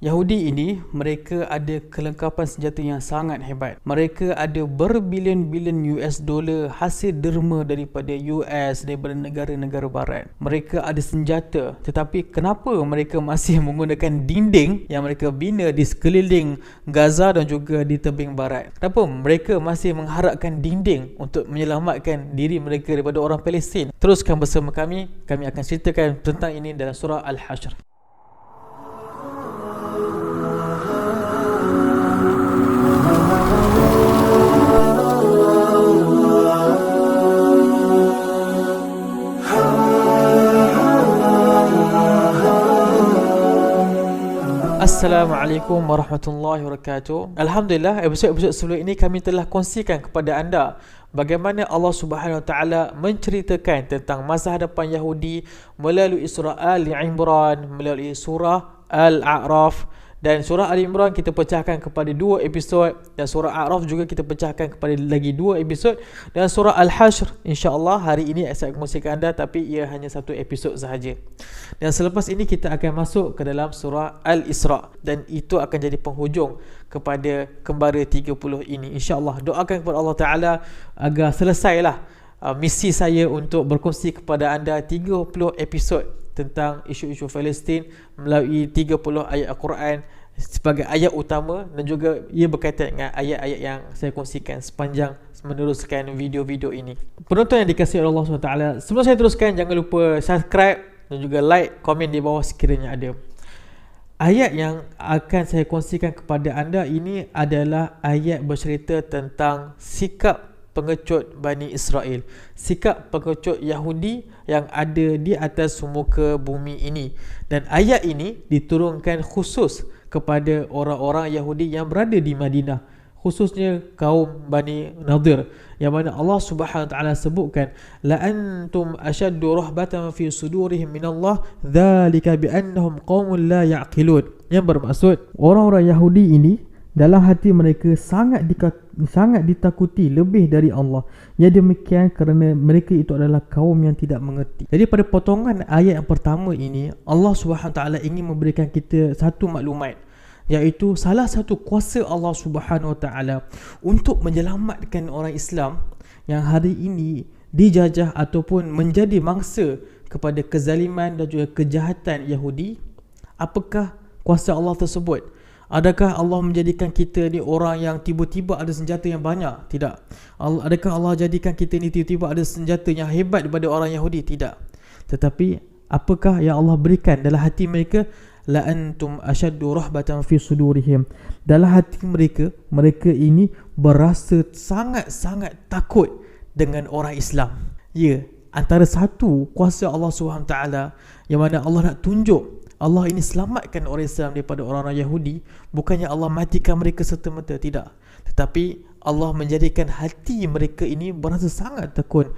Yahudi ini, mereka ada kelengkapan senjata yang sangat hebat. Mereka ada berbilion-bilion US dollar hasil derma daripada US, daripada negara-negara barat. Mereka ada senjata, tetapi kenapa mereka masih menggunakan dinding yang mereka bina di sekeliling Gaza dan juga di tebing barat? Kenapa mereka masih mengharapkan dinding untuk menyelamatkan diri mereka daripada orang Palestin? Teruskan bersama kami akan ceritakan tentang ini dalam surah Al-Hashr. Assalamualaikum warahmatullahi wabarakatuh. Alhamdulillah, episod-episod sebelum ini kami telah kongsikan kepada anda bagaimana Allah Subhanahu Wa Taala menceritakan tentang masa hadapan Yahudi melalui surah Ali Imran, melalui surah Al-A'raf, dan surah Ali Imran kita pecahkan kepada 2 episod, dan surah A'raf juga kita pecahkan kepada lagi 2 episod, dan surah Al-Hashr insya-Allah hari ini saya akan kongsikan anda, tapi ia hanya 1 episod sahaja. Dan selepas ini kita akan masuk ke dalam surah Al-Isra, dan itu akan jadi penghujung kepada kembara 30 ini insya-Allah. Doakan kepada Allah Taala agar selesailah misi saya untuk berkongsi kepada anda 30 episod tentang isu-isu Palestin melalui 30 ayat Al-Quran sebagai ayat utama, dan juga ia berkaitan dengan ayat-ayat yang saya kongsikan sepanjang meneruskan video-video ini. Penonton yang dikasihi Allah SWT, sebelum saya teruskan, jangan lupa subscribe dan juga like, komen di bawah sekiranya ada. Ayat yang akan saya kongsikan kepada anda ini adalah ayat bercerita tentang sikap pengecut Bani Israel, sikap pengecut Yahudi yang ada di atas muka bumi ini. Dan ayat ini diturunkan khusus kepada orang-orang Yahudi yang berada di Madinah, khususnya kaum Bani Nadir, yang mana Allah Subhanahu Wa Taala sebutkan la antum ashaddu rahbatan fi sudurihim minallah dzalika biannahum qaumun la ya'qilun, yang bermaksud orang-orang Yahudi ini dalam hati mereka sangat ditakuti lebih dari Allah. Ya, demikian kerana mereka itu adalah kaum yang tidak mengerti. Jadi pada potongan ayat yang pertama ini, Allah Subhanahu Taala ingin memberikan kita satu maklumat, iaitu salah satu kuasa Allah Subhanahu Taala untuk menyelamatkan orang Islam yang hari ini dijajah ataupun menjadi mangsa kepada kezaliman dan juga kejahatan Yahudi. Apakah kuasa Allah tersebut? Adakah Allah menjadikan kita ni orang yang tiba-tiba ada senjata yang banyak? Tidak. Adakah Allah jadikan kita ni tiba-tiba ada senjata yang hebat daripada orang Yahudi? Tidak. Tetapi apakah yang Allah berikan dalam hati mereka? La antum ashaddu rahbatan fi sudurihim. Dalam hati mereka, mereka ini berasa sangat-sangat takut dengan orang Islam. Ya, antara satu kuasa Allah SWT yang mana Allah nak tunjuk Allah ini selamatkan orang Islam daripada orang-orang Yahudi, bukannya Allah matikan mereka serta-merta, tidak. Tetapi Allah menjadikan hati mereka ini berasa sangat takut.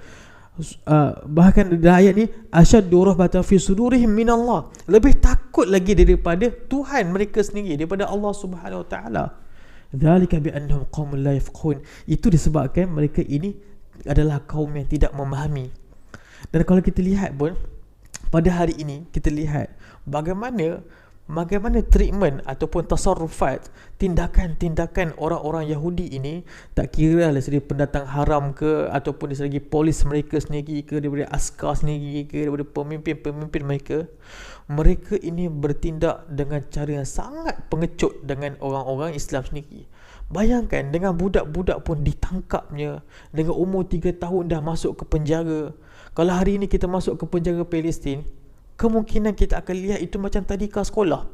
Bahkan dalam ayat ni, asyaddu rahbatan fi sudurihim minallah, lebih takut lagi daripada Tuhan mereka sendiri, daripada Allah Subhanahu Wa Taala. Dzalika bi annahum qaumun la yafqahun. Itu disebabkan mereka ini adalah kaum yang tidak memahami. Dan kalau kita lihat pun pada hari ini, kita lihat bagaimana treatment ataupun tasarrufat, tindakan-tindakan orang-orang Yahudi ini, tak kira lah dari pendatang haram ke, ataupun dari segi polis mereka sendiri ke, daripada askar sendiri ke, daripada pemimpin-pemimpin mereka ini bertindak dengan cara yang sangat pengecut dengan orang-orang Islam sendiri. Bayangkan, dengan budak-budak pun ditangkapnya, dengan umur 3 tahun dah masuk ke penjara. Kalau hari ini kita masuk ke penjara Palestin, kemungkinan kita akan lihat itu macam tadika sekolah.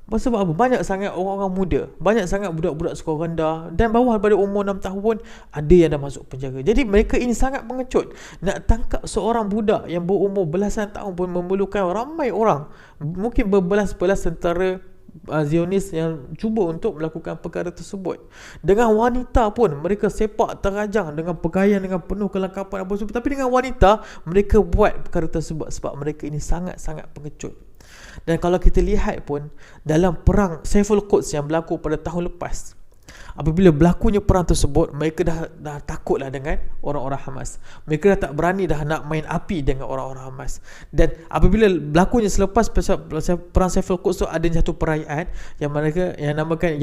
Sebab apa? Banyak sangat orang-orang muda, banyak sangat budak-budak sekolah rendah dan bawah daripada umur 6 tahun pun ada yang dah masuk penjara. Jadi mereka ini sangat pengecut. Nak tangkap seorang budak yang berumur belasan tahun pun memerlukan ramai orang, mungkin berbelas-belas tentara Zionis yang cuba untuk melakukan perkara tersebut. Dengan wanita pun mereka sepak terajang dengan pakaian dengan penuh kelengkapan apa semua, tapi dengan wanita mereka buat perkara tersebut sebab mereka ini sangat-sangat pengecut. Dan kalau kita lihat pun dalam perang Saiful Quds yang berlaku pada tahun lepas, apabila berlakunya perang tersebut, mereka dah takutlah dengan orang-orang Hamas. Mereka dah tak berani dah nak main api dengan orang-orang Hamas. Dan apabila berlakunya selepas perang Saiful Quds tu, ada satu perayaan yang mereka yang namakan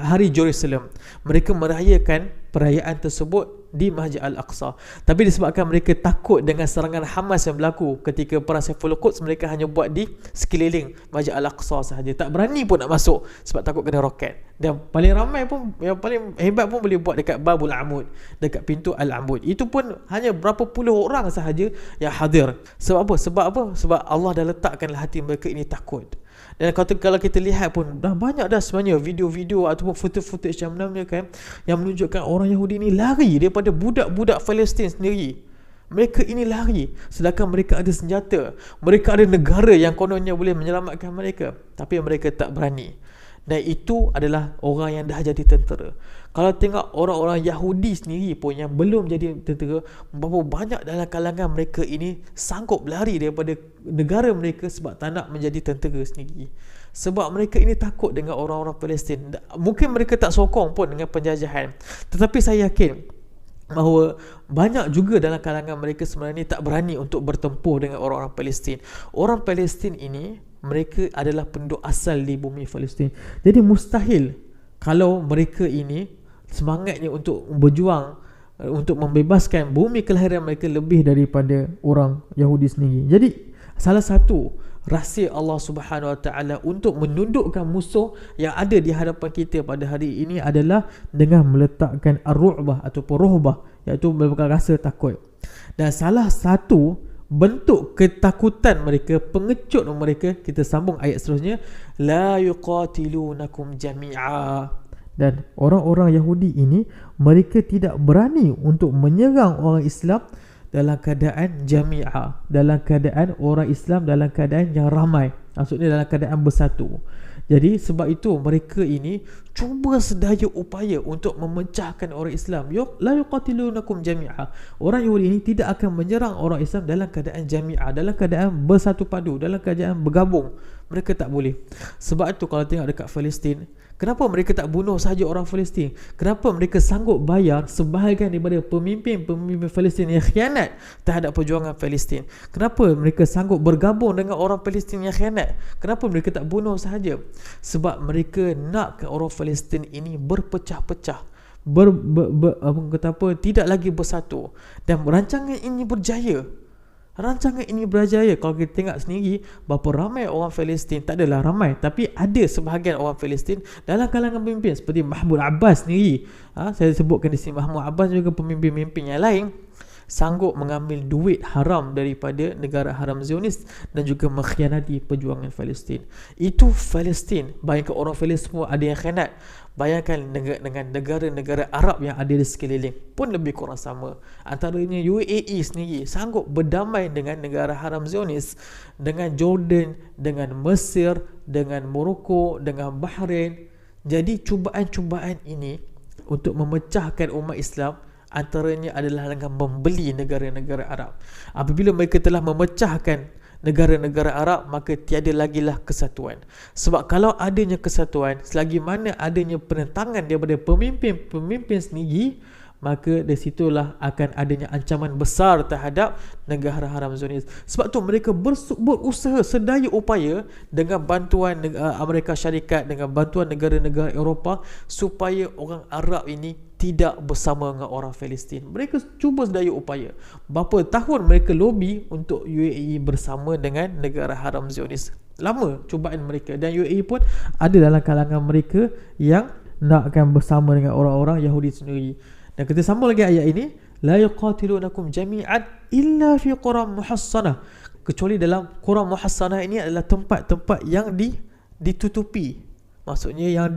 Hari Jerusalem. Mereka merayakan perayaan tersebut di Masjid Al-Aqsa. Tapi disebabkan mereka takut dengan serangan Hamas yang berlaku ketika perang Saiful Quds, mereka hanya buat di sekeliling Masjid Al-Aqsa sahaja. Tak berani pun nak masuk sebab takut kena roket. Dan paling ramai pun, yang paling hebat pun boleh buat dekat Babul Amud, dekat pintu Al-Amud. Itu pun hanya berapa puluh orang sahaja yang hadir. Sebab apa? Sebab Allah dah letakkan hati mereka ini takut. Dan kalau kita lihat pun dah banyak dah sebenarnya video-video ataupun footage yang menunjukkan orang Yahudi ni lari daripada budak-budak Palestin sendiri. Mereka ini lari sedangkan mereka ada senjata, mereka ada negara yang kononnya boleh menyelamatkan mereka, tapi mereka tak berani. Dan itu adalah orang yang dah jadi tentera. Kalau tengok orang-orang Yahudi sendiri pun yang belum jadi tentera, berapa banyak dalam kalangan mereka ini sanggup lari daripada negara mereka sebab tak nak menjadi tentera sendiri. Sebab mereka ini takut dengan orang-orang Palestin. Mungkin mereka tak sokong pun dengan penjajahan, tetapi saya yakin bahawa banyak juga dalam kalangan mereka sebenarnya tak berani untuk bertempur dengan orang-orang Palestin. Orang Palestin ini, mereka adalah penduduk asal di bumi Palestin. Jadi mustahil kalau mereka ini semangatnya untuk berjuang untuk membebaskan bumi kelahiran mereka lebih daripada orang Yahudi sendiri. Jadi salah satu rahsia Allah Subhanahu Wa Taala untuk menundukkan musuh yang ada di hadapan kita pada hari ini adalah dengan meletakkan ar-ru'bah ataupun ruhbah, iaitu merupakan rasa takut. Dan salah satu bentuk ketakutan mereka, pengecut mereka, kita sambung ayat seterusnya, la yuqatilunakum jami'a. Dan orang-orang Yahudi ini, mereka tidak berani untuk menyerang orang Islam dalam keadaan jami'ah, dalam keadaan orang Islam dalam keadaan yang ramai, maksudnya dalam keadaan bersatu. Jadi sebab itu mereka ini cuba sedaya upaya untuk memecahkan orang Islam. La yuqatilunakum jami'ah. Orang Yahudi ini tidak akan menyerang orang Islam dalam keadaan jami'ah, dalam keadaan bersatu padu, dalam keadaan bergabung. Mereka tak boleh. Sebab itu kalau tengok dekat Palestin, kenapa mereka tak bunuh sahaja orang Palestin? Kenapa mereka sanggup bayar sebahagian daripada pemimpin Palestin yang khianat terhadap perjuangan Palestin? Kenapa mereka sanggup bergabung dengan orang Palestin yang khianat? Kenapa mereka tak bunuh sahaja? Sebab mereka nak orang Palestin ini berpecah-pecah, tidak lagi bersatu. Dan rancangan ini berjaya. Kalau kita tengok sendiri berapa ramai orang Palestin, tak adalah ramai, tapi ada sebahagian orang Palestin dalam kalangan pemimpin seperti Mahmud Abbas sendiri. Saya sebutkan di sini, Mahmud Abbas juga pemimpin-pemimpin yang lain sanggup mengambil duit haram daripada negara haram Zionis dan juga mengkhianati perjuangan Palestin. Itu Palestin. Bayangkan orang Palestin pun ada yang khianat. Bayangkan dengan negara-negara Arab yang ada di sekeliling pun lebih kurang sama. Antaranya UAE sendiri sanggup berdamai dengan negara haram Zionis, dengan Jordan, dengan Mesir, dengan Morocco, dengan Bahrain. Jadi cubaan-cubaan ini untuk memecahkan umat Islam antaranya adalah dengan membeli negara-negara Arab. Apabila mereka telah memecahkan negara-negara Arab, maka tiada lagilah kesatuan. Sebab kalau adanya kesatuan, selagi mana adanya penentangan daripada pemimpin sendiri, maka dari situlah akan adanya ancaman besar terhadap negara haram Zionis. Sebab tu mereka berusaha sedaya upaya dengan bantuan Amerika Syarikat, dengan bantuan negara-negara Eropah, supaya orang Arab ini tidak bersama dengan orang Palestin. Mereka cuba sedaya upaya. Berapa tahun mereka lobby untuk UAE bersama dengan negara haram Zionis. Lama cubaan mereka, dan UAE pun ada dalam kalangan mereka yang nakkan bersama dengan orang-orang Yahudi sendiri. Dan kita sambung lagi ayat ini, la yuqatilunakum jami'an illa fi quram muhassanah, kecuali dalam quram muhassanah ini adalah tempat-tempat yang ditutupi. Maksudnya yang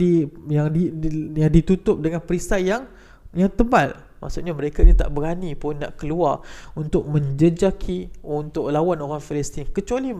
ditutup dengan perisai yang tebal. Maksudnya mereka ni tak berani pun nak keluar untuk menjejaki, untuk lawan orang Palestin, kecuali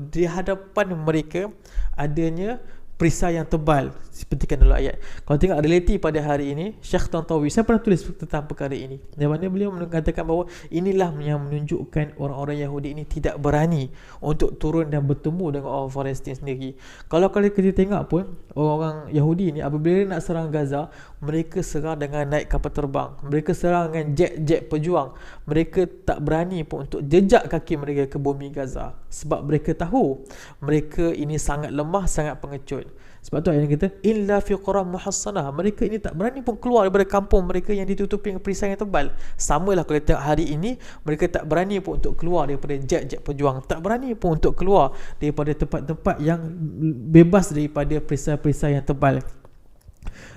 di hadapan mereka adanya perisai yang tebal, seperti kan dalam ayat. Kalau tengok realiti pada hari ini, Syekh Tantawi, saya pernah tulis tentang perkara ini, di mana beliau mengatakan bahawa inilah yang menunjukkan orang-orang Yahudi ini tidak berani untuk turun dan bertemu dengan orang Palestin sendiri. Kalau kita tengok pun, orang Yahudi ni apabila nak serang Gaza, mereka serang dengan naik kapal terbang, mereka serang dengan jet-jet pejuang. Mereka tak berani pun untuk jejak kaki mereka ke bumi Gaza, sebab mereka tahu mereka ini sangat lemah, sangat pengecut. Sebab tu ayat kata illa fi quram muhassanah, mereka ini tak berani pun keluar daripada kampung mereka yang ditutupi dengan perisai yang tebal. Samalah kalau tengok hari ini, mereka tak berani pun untuk keluar daripada jet-jet pejuang, tak berani pun untuk keluar daripada tempat-tempat yang bebas daripada perisai-perisai yang tebal.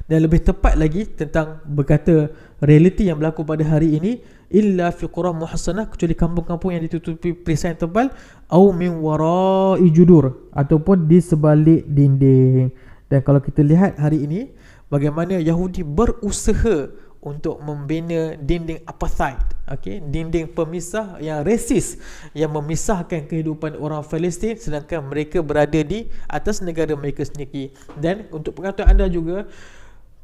Dan lebih tepat lagi tentang berkata realiti yang berlaku pada hari ini, illa fi quram muhassanah, kecuali kampung-kampung yang ditutupi perisai yang tebal, au min wara'i judur, ataupun di sebalik dinding. Dan kalau kita lihat hari ini bagaimana Yahudi berusaha untuk membina dinding apartheid, dinding pemisah yang resis, yang memisahkan kehidupan orang Palestin, sedangkan mereka berada di atas negara mereka sendiri. Dan untuk pengetahuan anda juga,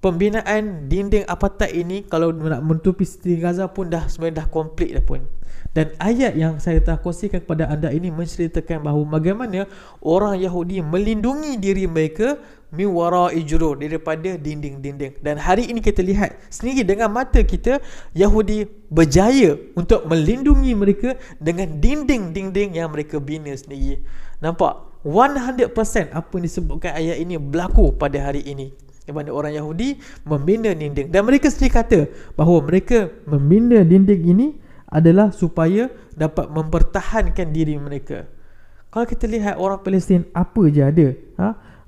pembinaan dinding apartheid ini kalau nak menutupi Siti Gaza pun sebenarnya dah komplit dah pun. Dan ayat yang saya telah kongsikan kepada anda ini menceritakan bahawa bagaimana orang Yahudi melindungi diri mereka min wara'i judur, daripada dinding-dinding. Dan hari ini kita lihat sendiri dengan mata kita, Yahudi berjaya untuk melindungi mereka dengan dinding-dinding yang mereka bina sendiri. Nampak? 100% apa yang disebutkan ayat ini berlaku pada hari ini, di mana orang Yahudi membina dinding. Dan mereka sendiri kata bahawa mereka membina dinding ini adalah supaya dapat mempertahankan diri mereka. Kalau kita lihat orang Palestin apa je ada,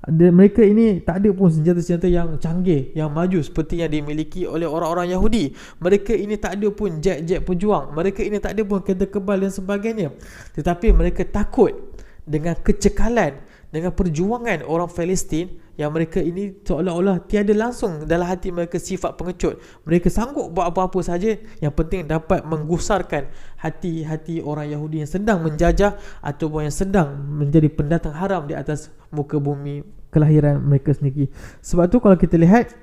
mereka ini tak ada pun senjata-senjata yang canggih, yang maju seperti yang dimiliki oleh orang-orang Yahudi. Mereka ini tak ada pun jet-jet pejuang, mereka ini tak ada pun kereta kebal dan sebagainya. Tetapi mereka takut dengan kecekalan, dengan perjuangan orang Palestin, yang mereka ini seolah-olah tiada langsung dalam hati mereka sifat pengecut. Mereka sanggup buat apa-apa saja, yang penting dapat menggusarkan hati-hati orang Yahudi yang sedang menjajah ataupun yang sedang menjadi pendatang haram di atas muka bumi kelahiran mereka sendiri. Sebab tu kalau kita lihat,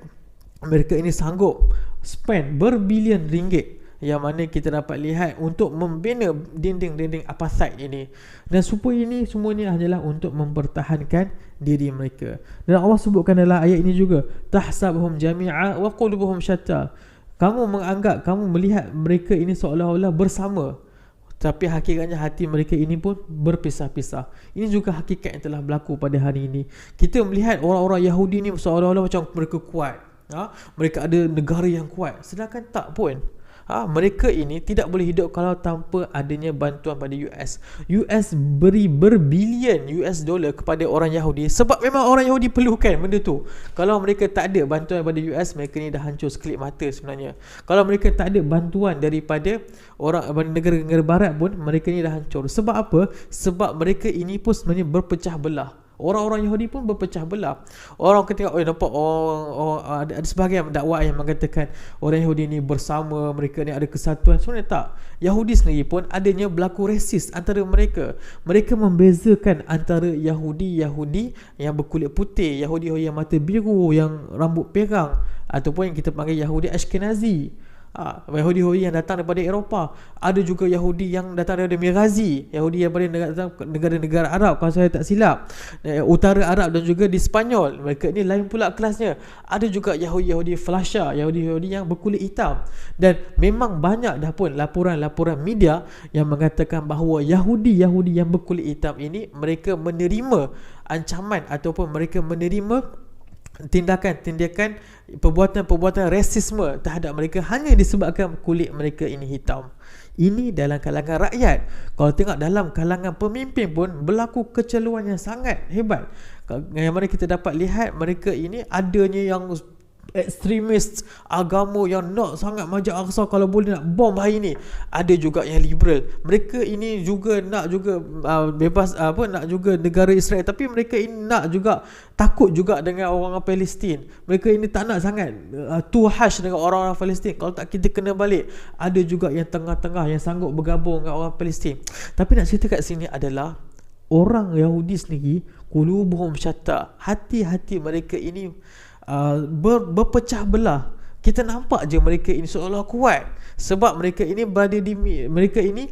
mereka ini sanggup spend berbilion ringgit, yang mana kita dapat lihat untuk membina dinding-dinding apartheid ini. Dan semua ini adalah untuk mempertahankan diri mereka. Dan Allah sebutkan dalam ayat ini juga, tahsabuhum jami'a wa qulubuhum syatta. Kamu menganggap, kamu melihat mereka ini seolah-olah bersama, tapi hakikatnya hati mereka ini pun berpisah-pisah. Ini juga hakikat yang telah berlaku pada hari ini. Kita melihat orang-orang Yahudi ini seolah-olah macam mereka kuat, mereka ada negara yang kuat, sedangkan tak pun. Mereka ini tidak boleh hidup kalau tanpa adanya bantuan pada US. US beri berbilion US dollar kepada orang Yahudi, sebab memang orang Yahudi perlukan benda tu. Kalau mereka tak ada bantuan daripada US, mereka ni dah hancur sekelip mata sebenarnya. Kalau mereka tak ada bantuan daripada orang negara-negara barat pun, mereka ni dah hancur. Sebab apa? Sebab mereka ini pun sebenarnya berpecah belah. Orang-orang Yahudi pun berpecah belah. Orang ketika nampak ada sebahagian dakwah yang mengatakan orang Yahudi ni bersama, mereka ni ada kesatuan. Sebenarnya tak. Yahudi sendiri pun adanya berlaku resis antara mereka. Mereka membezakan antara Yahudi yang berkulit putih, Yahudi yang mata biru, yang rambut perang, ataupun yang kita panggil Yahudi Ashkenazi. Yahudi yang datang daripada Eropah. Ada juga Yahudi yang datang daripada Mirazi, Yahudi yang datang negara-negara Arab, kalau saya tak silap, utara Arab dan juga di Spanyol. Mereka ni lain pula kelasnya. Ada juga Yahudi Flasha, Yahudi yang berkulit hitam. Dan memang banyak dah pun laporan-laporan media yang mengatakan bahawa Yahudi yang berkulit hitam ini, mereka menerima ancaman ataupun mereka menerima tindakan-tindakan, perbuatan-perbuatan rasisme terhadap mereka hanya disebabkan kulit mereka ini hitam. Ini dalam kalangan rakyat. Kalau tengok dalam kalangan pemimpin pun berlaku keceluan yang sangat hebat. Yang mana kita dapat lihat mereka ini adanya yang ekstremis agama yang nak sangat Masjid Aqsa kalau boleh nak bom hari ni. Ada juga yang liberal. Mereka ini juga nak juga bebas nak juga negara Israel, tapi mereka ini nak juga takut juga dengan orang Palestin. Mereka ini tak nak sangat too harsh dengan orang-orang Palestin. Kalau tak kita kena balik. Ada juga yang tengah-tengah yang sanggup bergabung dengan orang Palestin. Tapi nak cerita kat sini adalah orang Yahudi sendiri qulubuhum syatta. Hati-hati mereka ini berpecah belah. Kita nampak je mereka ini seolah kuat sebab mereka ini berada di, mereka ini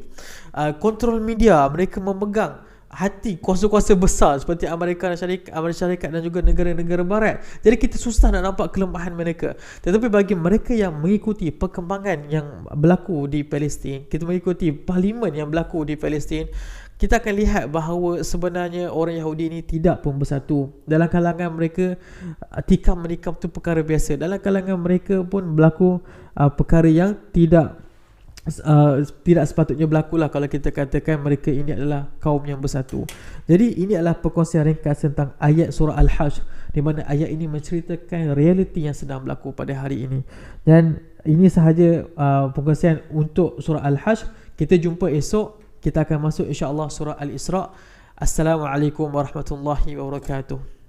kontrol media, mereka memegang hati kuasa-kuasa besar seperti Amerika Syarikat dan juga negara-negara barat. Jadi kita susah nak nampak kelemahan mereka. Tetapi bagi mereka yang mengikuti perkembangan yang berlaku di Palestin, kita mengikuti parlimen yang berlaku di Palestin, kita akan lihat bahawa sebenarnya orang Yahudi ini tidak pun bersatu. Dalam kalangan mereka, tikam menikam itu perkara biasa. Dalam kalangan mereka pun berlaku perkara yang tidak sepatutnya berlakulah kalau kita katakan mereka ini adalah kaum yang bersatu. Jadi ini adalah perkongsian ringkas tentang ayat surah Al-Hajj, di mana ayat ini menceritakan realiti yang sedang berlaku pada hari ini. Dan ini sahaja perkongsian untuk surah Al-Hajj. Kita jumpa esok. Kita akan masuk insya-Allah surah Al-Isra. Assalamualaikum warahmatullahi wabarakatuh.